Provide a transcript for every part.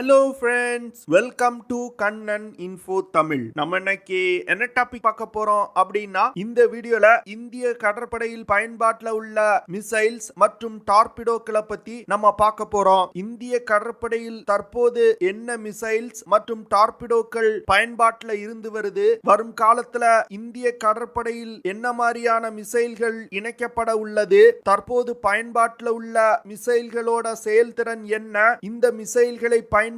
Hello friends, welcome to Kannan info Tamil. நம்ம இன்னைக்கு என்ன டாபிக் பார்க்க போறோம் அப்படின்னா, இந்த வீடியோல இந்திய கடற்படையில் பயன்பாட்டில் உள்ள மிசைல்ஸ் மற்றும் டார்பிடோக்களை பத்தி நம்ம பார்க்க போறோம். இந்திய கடற்படையில் தற்போது என்ன மிசைல்ஸ் மற்றும் டார்பிடோக்கள் பயன்பாட்டில் இருந்து வருது, வரும் காலத்துல இந்திய கடற்படையில் என்ன மாதிரியான மிசைல்கள் இணைக்கப்பட உள்ளது, தற்போது பயன்பாட்டில் உள்ள மிசைல்களோட செயல்திறன் என்ன, இந்த மிசைல்களை பயன்படுத்தி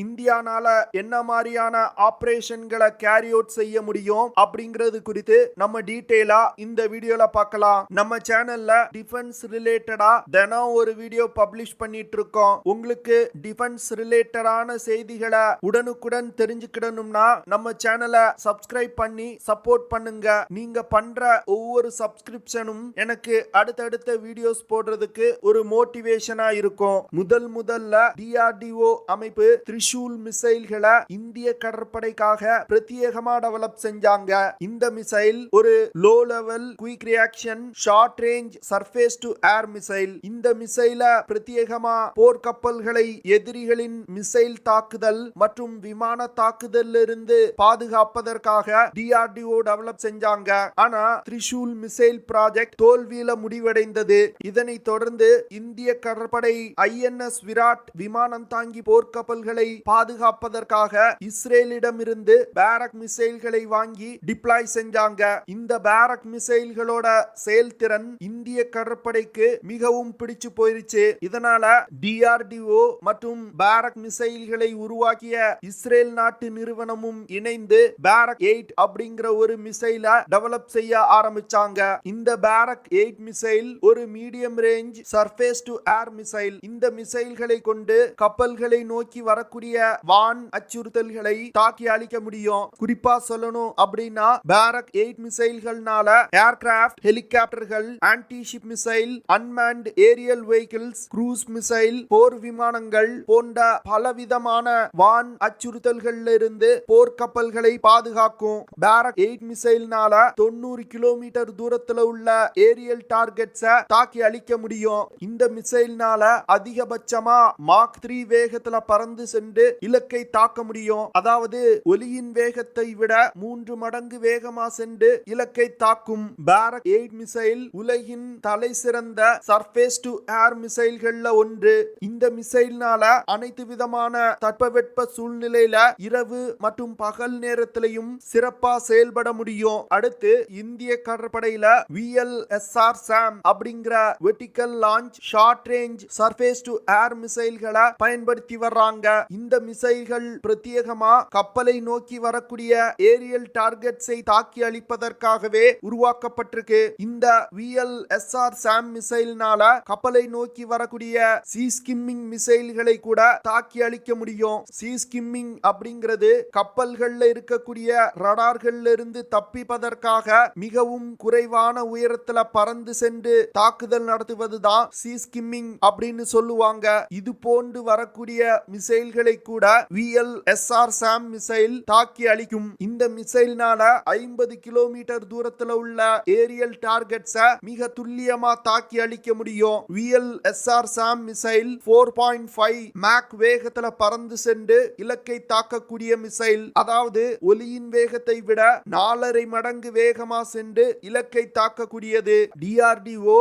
இந்தியானால என்ன மாதிரியான ஆபரேஷன்களை கேரி அவுட் செய்ய முடியும் அப்படிங்கிறது குறித்து நம்ம டீடைலா இந்த வீடியோல பார்க்கலாம். நம்ம சேனல்ல டிஃபென்ஸ் ரிலேட்டடா தினம் ஒரு வீடியோ பப்ளிஷ் பண்ணிட்டு இருக்கோம். உங்களுக்கு டிஃபென்ஸ் ரிலேட்டடான செய்திகளை உடனுக்குடன் தெரிஞ்சுக்கிடணும்னா நம்ம சேனலை சப்ஸ்கிரைப் பண்ணி சப்போர்ட் பண்ணுங்க. நீங்க பண்ற ஒவ்வொரு சப்ஸ்கிரிப்ஷனும் எனக்கு அடுத்தடுத்த வீடியோஸ் போடுறதுக்கு ஒரு மோட்டிவேஷனா இருக்கும். முதல்ல டிஆர்டிஓ அமைப்பு திரிசூல் மிசைல்களை இந்திய கடற்படைக்காக பிரத்யேகமா டெவலப் செஞ்சாங்க. இந்த மிசைல் ஒரு low level quick reaction short range surface to air missile. இந்த மிசைல பிரத்யேகமா போர்க்கப்பல்களை எதிரிகளின் மிசைல் தாக்குதல் மற்றும் விமான தாக்குதலில் இருந்து பாதுகாப்பதற்காக டிஆர்டிஓ டெவலப் செஞ்சாங்க. ஆனா திரிசூல் மிசைல் ப்ராஜெக்ட் தோல்வியில முடிவடைந்தது. இதனை தொடர்ந்து இந்திய கடற்படை ஐஎன்எஸ் விராட் விமானம் தாங்கி போர்க்கப்பல்களை பாதுகாப்பதற்காக இஸ்ரேலிடம் இருந்து பேரக் மிசைல்களை வாங்கி டிப்ளாய் செஞ்சாங்க. இந்த பேரக் மிசைல்களோட செயல்திறன் இந்திய கடற்படைக்கு மிகவும் பிடிச்சு போயிருச்சு. இதனால டிஆர்டிஓ மற்றும் பேரக் மிசைல்களை உருவாக்கிய இஸ்ரேல் நாட்டு நிறுவனமும் இணைந்து பேரக் 8 அப்படிங்கிற ஒரு மிசைல டெவலப் செய்ய ஆரம்பிச்சாங்க. இந்த பேரக் 8 மிசைல் ஒரு medium range surface to air missile. இந்த மிசைல்களை கொண்டு கப்பல்களை நோக்கி வரக்கூடிய வான் அச்சுறுத்தல்களை தாக்கி அழிக்க முடியும். குறிப்பா சொல்லணும் அப்படின்னா பேரக் 8 மிசைல்கள்னால ஏர்கிராஃப்ட், ஹெலிகாப்டர்கள், anti ship missile, unmanned aerial vehicles, cruise missile, போர் விமானங்கள் போன்ற பலவிதமான வான் அச்சுறுத்தல்களில் இருந்து போர்க்கப்பல்களை பாதுகாக்கும். பேரக் 8 மிசைல்னால 90 கிலோமீட்டர் தூரத்துல உள்ள ஏரியல் டார்கெட்ஸை தாக்கி அழிக்க முடியும். இந்த மிசைல்னால அதிகபட்சமா மாக் 3 வேகத்துல பறந்து சென்று இலக்கை தாக்க முடியும். அதாவது ஒலியின் வேகத்தை விட 3 மடங்கு வேகமா சென்று இலக்கை தாக்கும். பேரக் 8 மிசைல் உலகின் தலை சிறந்த சர்ஃபேஸ் டு ஏர் மிசைல்கள்ல ஒன்று. இந்த மிசைல்னால அனைத்து விதமான தட்பவெட்ப சூழ்நிலையில இரவு மற்றும் பகல் நேரத்திலையும் சிறப்பா செயல்பட முடியும். அடுத்து இந்திய கடற்படையில VLSR SAM அப்படிங்கிற vertical launch short range surface to air மிசைல்களை பயன்படுத்தி வர்றாங்க. இந்த மிசைல்கள் பிரத்யேகமா கப்பலை நோக்கி வரக்கூடிய ஏரியல் டார்கெட்ஸை தாக்கி அழிப்பதற்காகவே உருவாக்கப்பட்டிருக்கு. இந்த VLSR SAM மிசைல்னால கப்பலை நோக்கி வரக்கூடிய சீ ஸ்கிம்மிங் மிசைல்களை கூட தாக்கி அழிக்க முடியும். சீ ஸ்கிம்மிங் அப்படிங்கிறது கப்பல்கள்ல இருக்கக்கூடிய ரடார்கள்ல இருந்து தப்பிப்பதற்காக மிகவும் குறைவான உயரத்துல பறந்து சென்று தாக்குதல் நடத்துவதுதான் சீ ஸ்கிம்மிங் அப்படின்னு சொல்லுவாங்க. இது போன்று வரக்கூடிய மிசைல்களை கூட VLSR SAM மிசைல் தாக்கி அழிக்கும். இந்த மிசைல்னால 50 கிலோமீட்டர் தூரத்துல உள்ள ஏரியல் டார்கெட்ஸை மிக துல்லியமா தாக்கி அழிக்க முடியும். VLSR SAM மிசைல் 4.5 மாக் வேகத்துல பறந்து சென்று இலக்கை தாக்கக்கூடிய மிசைல். அதாவது ஒலியின் வேகத்தை விட 4.5 மடங்கு வேகமா சென்று இலக்கை தாக்கக்கூடியது. டிஆர்டிஓ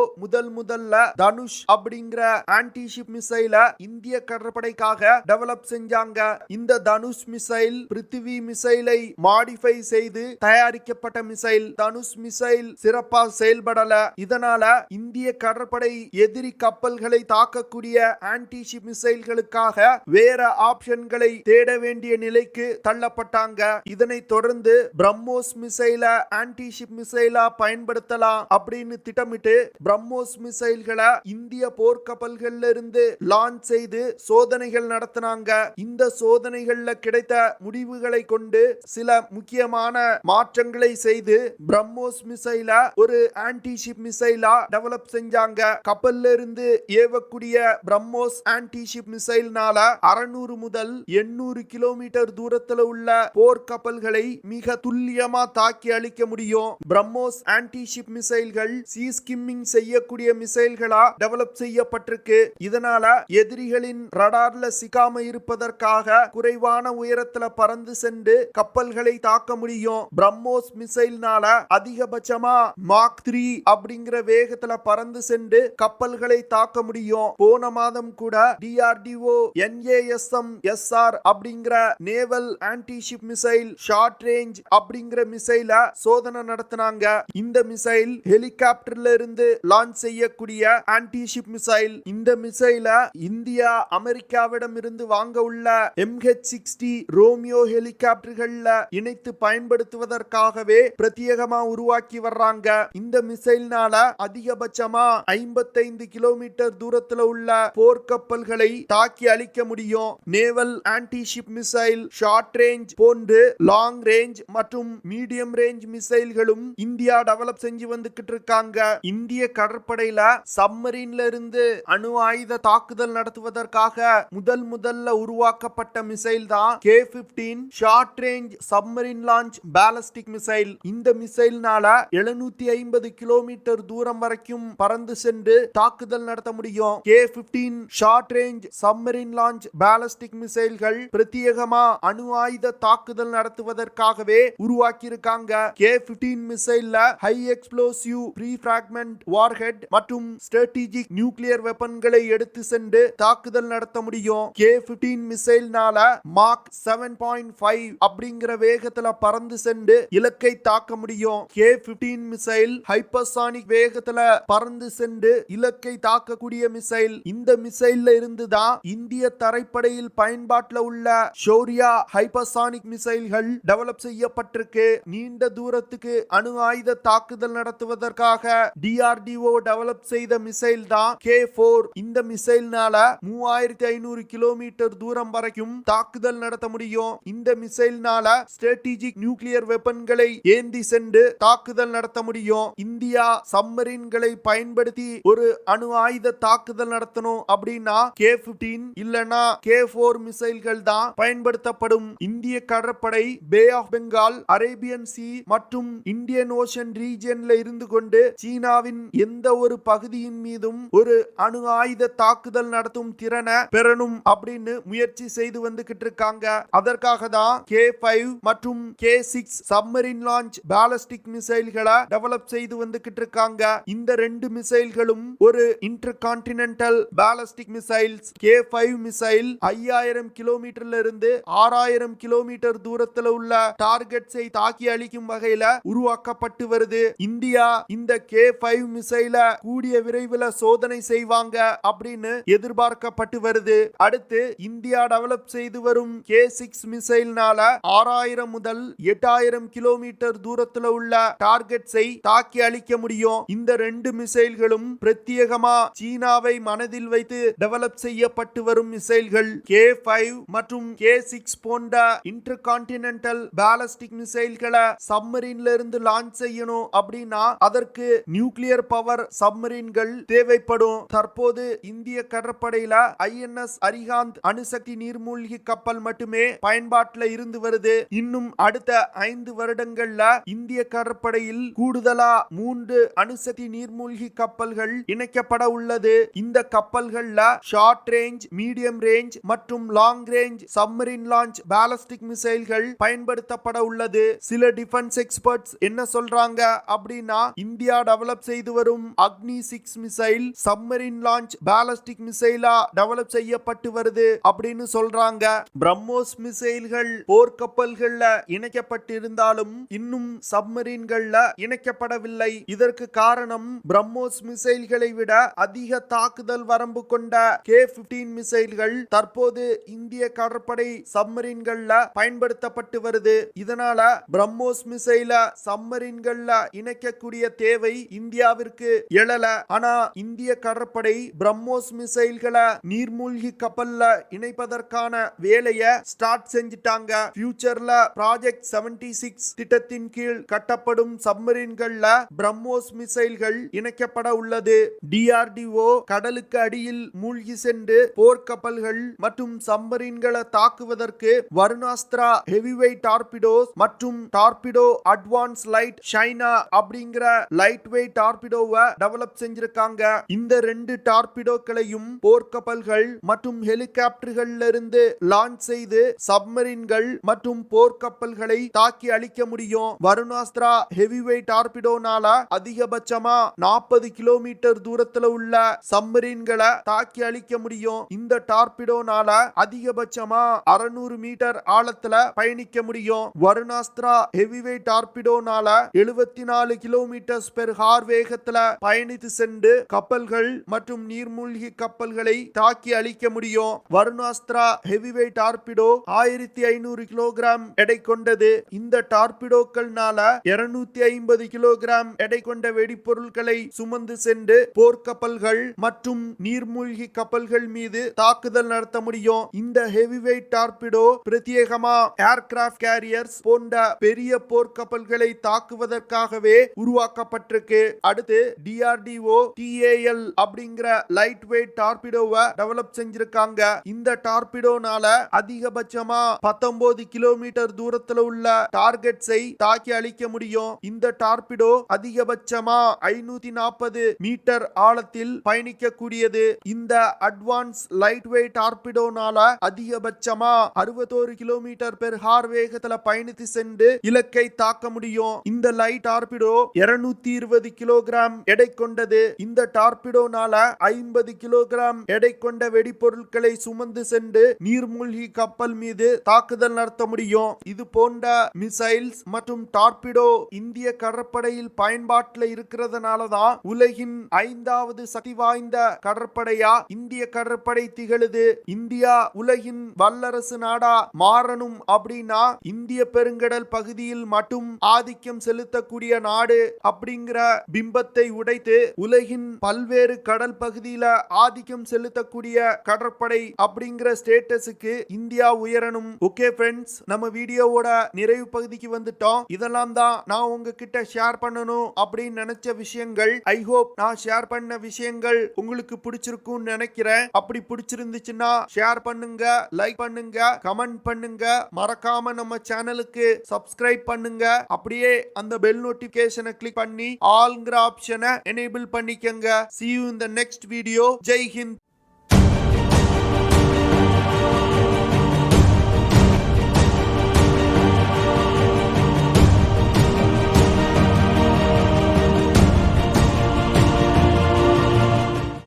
முதல்ல தனுஷ் அப்படிங்கிற ஆன்டி ஷிப் மிசைல இந்திய கடற்படைக்காக டெவலப் செஞ்சாங்க. இந்த தனுஷ் மிசைல் பிருத்திவி மிசைலை மாடிஃபை செய்து தயாரிக்கப்பட்ட மிசைல். தனுஷ் மிசைல் சிறப்பா செயல்படல. இதனால இந்திய கடற்படை எதிரி கப்பல்களை தாக்கக்கூடிய ஆன்டி ஷிப் மிசைல்களுக்காக வேற ஆப்ஷன்களை தேட வேண்டிய நிலைக்கு தள்ளப்பட்டாங்க. இதனை தொடர்ந்து பிரம்மோஸ் மிசைல ஆன்டி ஷிப் மிசைலா பயன்படுத்தலாம் அப்படின்னு திட்டமிட்டு பிரம்மோஸ் மிசைல்களை இந்திய போர்க்கப்பல்கள்ல இருந்து லான்ச் செய்து சோதனைகள் நடத்தினாங்க. இந்த சோதனைகள்ல கிடைத்த முடிவுகளை கொண்டு சில முக்கியமான மாற்றங்களை செய்து பிரம்மோஸ் மிசைல ஒரு ஆன்டி ஷிப் மிசைலா டெவலப் செஞ்சாங்க. கப்பல்ல இருந்து ஏவக்கூடிய பிரம்மோஸ் ஆன்டி ஷிப் மிசைல்னால 600 முதல் 800 கிலோமீட்டர் தூரத்துல உள்ள போர்க்கப்பல்களை மிக துல்லியமா தாக்கி அழிக்க முடியும். பிரம்மோஸ் ஆன்டி ஷிப் மிசைல்கள் சீ ஸ்கிம்மிங் செய்யக்கூடிய மிசைல்களா டெவலப் செய்யப்பட்டிருக்கு. இதனால எதிரிகளின் ரடார்ல சிக்க வெடிக்காம இருப்பதற்காக குறைவான உயரத்துல பறந்து சென்று கப்பல்களை தாக்க முடியும். பிரம்மோஸ் மிசைல்னால அதிகபட்சமா மாக் 3 அப்படிங்கிற வேகத்துல பறந்து சென்று கப்பல்களை தாக்க முடியும். போன மாதம் கூட DRDO NASM-SR அப்படிங்கிற naval anti-ship missile short range அப்படிங்கிற மிசைல சோதனை நடத்தினாங்க. இந்த மிசைல் ஹெலிகாப்டர்ல இருந்து லான்ச் செய்யக்கூடிய ஆன்டி-ஷிப் மிசைல். இந்த மிசைல இந்தியா அமெரிக்காவிடம் இருந்து வாங்க உள்ள MH-60 ரோமியோ ஹெலிகாப்டர்கள்ல இணைத்து பயன்படுத்துவதற்காகவே பிரத்யேகமா உருவாக்கி வர்றாங்க. இந்த மிசைல்னால அதிகபட்சமா 55 கிலோமீட்டர் தூரத்துல உள்ள போர்க்கப்பல்களை தாக்கி அழிக்க முடியும். Naval anti-ship missile short range போன்று லாங் ரேஞ்ச் மற்றும் மீடியம் ரேஞ்ச் மிசைல்களும் இந்தியா டெவலப் செஞ்சு வந்துகிட்டு இருக்காங்க. இந்திய கடற்படையில சப்மரீன்ல இருந்து அணு ஆயுத தாக்குதல் நடத்துவதற்காக முதல்ல உருவாக்கப்பட்ட மிசைல் தான் K-15 short range submarine launch ballistic missile. இந்த மிசைல்னால 750 கிலோமீட்டர் தூரம் வரைக்கும் பறந்து சென்று தாக்குதல் நடத்த முடியும். K-15 short range submarine launch ballistic மிசைல்கள் பிரத்யேகமா அணு ஆயுத தாக்குதல் நடத்துவதற்காகவே உருவாக்கி இருக்காங்க. K-15 மிசைல்ல high explosive pre fragment warhead மற்றும் ஸ்ட்ராட்டஜிக் நியூக்ளியர் வெப்பன்களை எடுத்து சென்று தாக்குதல் நடத்த முடியும். K-15 மிசைல்னால மாக் 7.5 அப்படிங்கிற வேகத்துல பறந்து சென்று இலக்கை தாக்க முடியும். K-15 மிசைல் ஹைப்பர்சானிக் வேகத்துல பறந்து சென்று இலக்கை தாக்கக்கூடிய மிசைல். இந்த மிசைல்ல இருந்து தான் இந்திய தரைப்படையில் பயன்பாட்டில் உள்ள ஷௌர்யா ஹைப்பர்சானிக் மிசைல்கள் டெவலப் செய்யப்பட்டிருக்கு. நீண்ட தூரத்துக்கு அணு ஆயுத தாக்குதல் நடத்துவதற்காக DRDO டெவலப் செய்த மிசைல் தான் K4. இந்த மிசைல்னால 3500 கிலோமீட்டர் தூரம் வரைக்கும் தாக்குதல் நடத்த முடியும். இந்த மிசைல்னால ஸ்ட்ராட்டஜிக் நியூக்ளியர் வெப்பன்களை ஏந்தி சென்று தாக்குதல் நடத்த முடியும். இந்தியா சப்மரீன்களை பயன்படுத்தி ஒரு அணு ஆயுத தாக்குதல் நடத்தணும் அப்படின்னா K-15 இல்லனா K4 மிசைல்கள் தான் பயன்படுத்தப்படும். இந்திய கடற்படை bay of Bengal, Arabian sea மற்றும் இந்தியன் ஓஷன் ரீஜியன்ல இருந்து கொண்டு சீனாவின் எந்த ஒரு பகுதியின் மீதும் ஒரு அணு ஆயுத தாக்குதல் நடத்தும் திறனை பெறணும் அப்படின்னு முயற்சி செய்து வந்துகிட்டு இருக்காங்க. அதற்காக தான் K5 மற்றும் K6 சப்மரீன் லான்ச் பாலிஸ்டிக் மிசைல்களை டெவலப் செய்து வந்துகிட்டு இருக்காங்க. இந்த ரெண்டு மிசைல்களும் ஒரு intercontinental ballistic missiles. K5 missile 5000 கிலோமீட்டர்ல இருந்து 6000 கிலோமீட்டர் தூரத்தில் உள்ள டார்கெட்ஸை தாக்கி அழிக்கும் வகையில உருவாக்கப்பட்டு வருது. இந்தியா இந்த K5 மிசைல கூடிய விரைவில் சோதனை செய்வாங்க அப்படின்னு எதிர்பார்க்கப்பட்டு வருது. அடுத்து இந்தியா டெவலப் செய்து வரும் K6 மிசைல்னால 6000 முதல் 8000 கிலோமீட்டர் தூரத்தில் உள்ள டார்கெட்ஸை தாக்கி அழிக்க முடியும். இந்த ரெண்டு மிசைல்களும் பிரத்யேகமா சீனாவை மனதில் வைத்து டெவலப் செய்யப்பட்டு வரும் மிசைல்கள். K5 மற்றும் K6 போன்ற இன்டர்கான்டினென்டல் பாலிஸ்டிக் மிசைல்களை சப்மரீன்ல இருந்து லான்ச் செய்யணும் அப்படின்னா அதற்கு நியூக்ளியர் பவர் சப்மரீன்கள் தேவைப்படும். தற்போது இந்திய கடற்படையில INS அரிஹாந்த் அணுசக்தி நீர்மூழ்கி கப்பல் மட்டுமே பயன்பாட்டில் இருந்து வருது. இன்னும் அடுத்த 5 வருடங்கள்ல இந்திய கடற்படையில் கூடுதலா 3 அணுசக்தி நீர்மூழ்கி கப்பல்கள் இணைக்கப்பட உள்ளது. இந்த கப்பல்கள்ல ஷார்ட் ரேஞ்ச், மீடியம் ரேஞ்ச் மற்றும் long range submarine launch ballistic மிசைல்கள் பயன்படுத்தப்பட உள்ளது. சில டிஃபென்ஸ் எக்ஸ்பர்ட்ஸ் என்ன சொல்றாங்க அப்படின்னா இந்தியா டெவலப் செய்து வரும் Agni 6 missile submarine launch ballistic மிசைலா டெவலப் செய்யப்பட்டு வருது அப்படின்னு சொல்றாங்க. பிரம்மோஸ் மிசைல்கள் போர்க்கப்பல்கள்ல இணைக்கப்பட்டிருந்தாலும் இன்னும் சப்மரீன்கள்ல இணைக்கப்படவில்லை. இதற்கு காரணம் பிரம்மோஸ் மிசைல்களை விட அதிக தாக்குதல் வரம்பு கொண்ட K-15 மிசைல்கள் தற்போது இந்திய கடற்படை சப்மரீன்கள்ல பயன்படுத்தப்பட்டு வருது. இதனால பிரம்மோஸ் மிசைல சப்மரீன்கள்ல இணைக்கக்கூடிய தேவை இந்தியாவிற்கு எழல. ஆனா இந்திய கடற்படை பிரம்மோஸ் மிசைல்களை நீர்மூழ்கி கப்பல்ல இணைப்பதற்கான வேலையை ஸ்டார்ட் செஞ்சிட்டாங்க. ஃபியூச்சர்ல ப்ராஜெக்ட் 76 திட்டத்தின் கீழ் கட்டப்படும் சப்மரீன்கள்ல பிரம்மோஸ் மிசைல்கள் இணைக்கப்பட உள்ளது. DRDO கடலுக்கு அடியில் மூழ்கி சென்று போர்க்கப்பல்கள் மற்றும் சப்மரீன்களை தாக்குவதற்கு வருணாஸ்திரா ஹெவிவெயிட் டார்பிடோஸ் மற்றும் டார்பிடோ அட்வான்ஸ் லைட் ஷைனா அப்படிங்கிற லைட் வெயிட் டார்பிடோவை டெவலப் செஞ்சிருக்காங்க. இந்த ரெண்டு டார்பிடோக்களையும் போர்க்கப்பல்கள் மற்றும் ஹெலிகாப்டர்கள்ல இருந்து லான்ச் செய்து சப்மரீன்கள் மற்றும் போர்க்கப்பல்களை தாக்கி அழிக்க முடியும். வருணாஸ்திரா ஹெவிவெயிட் டார்பிடோனால அதிகபட்சமா 40 கிலோமீட்டர் தூரத்துல உள்ள சப்மரீன்களை தாக்கி அழிக்க முடியும். இந்த டார்பிடோனால அதிகபட்சமா 600 மீட்டர் ஆழத்துல பயணிக்க முடியும். வருணாஸ்திரா ஹெவிவெயிட் டார்பிடோனால 74 கிலோமீட்டர் பெர் ஹார் வேகத்துல பயணித்து சென்று கப்பல்கள் மற்றும் நீர்மூழ்கி கப்பல்களை தாக்கி அழிக்க முடியும். வருணாஸ்திரா ஹெவிவெயிட் டார்பிடோ 1500 கிலோகிராம் எடை கொண்டது. இந்த டார்பிடோக்கள்னால 250 கிலோகிராம் எடை கொண்ட வெடிப்பொருட்களை சுமந்து சென்று போர்க்கப்பல்கள் மற்றும் நீர்மூழ்கி கப்பல்கள் மீது தாக்குதல் நடத்த முடியும். இந்த ஹெவிவெயிட் டார்பிடோ பிரத்யேகமா ஏர்கிராஃப்ட் கேரியர்ஸ் போன்ற பெரிய போர்க்கப்பல்களை தாக்குவதற்காகவே உருவாக்கப்பட்டிருக்கு. அடுத்து DRDO TAL அப்படிங்கிற லைட் வெயிட் டார்பிடோவை டெவலப் செஞ்சிருக்காங்க. இந்த டார்பிடோனால அதிகபட்சமா 19 கிலோமீட்டர் தூரத்துல உள்ள டார்கெட்ஸை தாக்கி அழிக்க முடியும். இந்த டார்பிடோ அதிகபட்சமா 540 மீட்டர் ஆழத்தில் பயணிக்க கூடியது. இந்த அட்வான்ஸ் லைட் வெயிட் டார்பிடோனால அதிகபட்சமா 61 கிலோமீட்டர் பெர் ஹார் வேகத்துல பயணித்து சென்று இலக்கை தாக்க முடியும். இந்த லைட் டார்பிடோ 220 கிலோகிராம் எடை கொண்டது. இந்த டார்பிடோனால 50 கிலோகிராம் எடை கொண்ட வெடிப்பொருட்களை சுமந்து சென்று நீர்மூழ்கி கப்பல் மீது தாக்குதல் நடத்த முடியும். இது போன்ற மிசைல்ஸ் மற்றும் டார்பிடோ இந்திய கடற்படையில் பயன்பாட்டில் இருக்கிறதுனாலதான் உலகின் 5வது சக்தி வாய்ந்த கடற்படையா இந்திய கடற்படை திகழுது. இந்தியா உலகின் வல்லரசு நாடா மாறணும் அப்படின்னா இந்திய பெருங்கடல் பகுதியில் மட்டும் ஆதிக்கம் செலுத்தக்கூடிய நாடு அப்படிங்கிற பிம்பத்தை உடைத்து உலகின் பல்வேறு கடல் பகுதியில ஆதிக்கம் செலுத்தக்கூடிய கடற்படை அப்படிங்கிற ஸ்டேட்டஸுக்கு இந்தியா உயரணும். ஓகே ஃப்ரெண்ட்ஸ், நம்ம வீடியோவோட நிறைவு பகுதிக்கு வந்துட்டோம். இதெல்லாம் தான் நான் உங்ககிட்ட ஷேர் பண்ணணும் அப்படின்னு நினைச்ச விஷயங்கள். ஐ ஹோப் நான் ஷேர் பண்ண விஷயங்கள் உங்களுக்கு பிடிச்சிருக்கும் நினைக்கிறேன். அப்படி பிடிச்சிருந்துச்சுன்னா ஷேர் பண்ணுங்க, லைக் பண்ணுங்க, கமெண்ட் பண்ணுங்க. மறக்காம நம்ம சேனலுக்கு சப்ஸ்கிரைப் பண்ணுங்க. அப்படியே அந்த பெல் நோட்டிபிகேஷனை கிளிக் பண்ணி ஆல்ங்கிற ஆப்ஷனை எனேபிள் பண்ணிக்கங்க. See you in the next video. Jai Hind.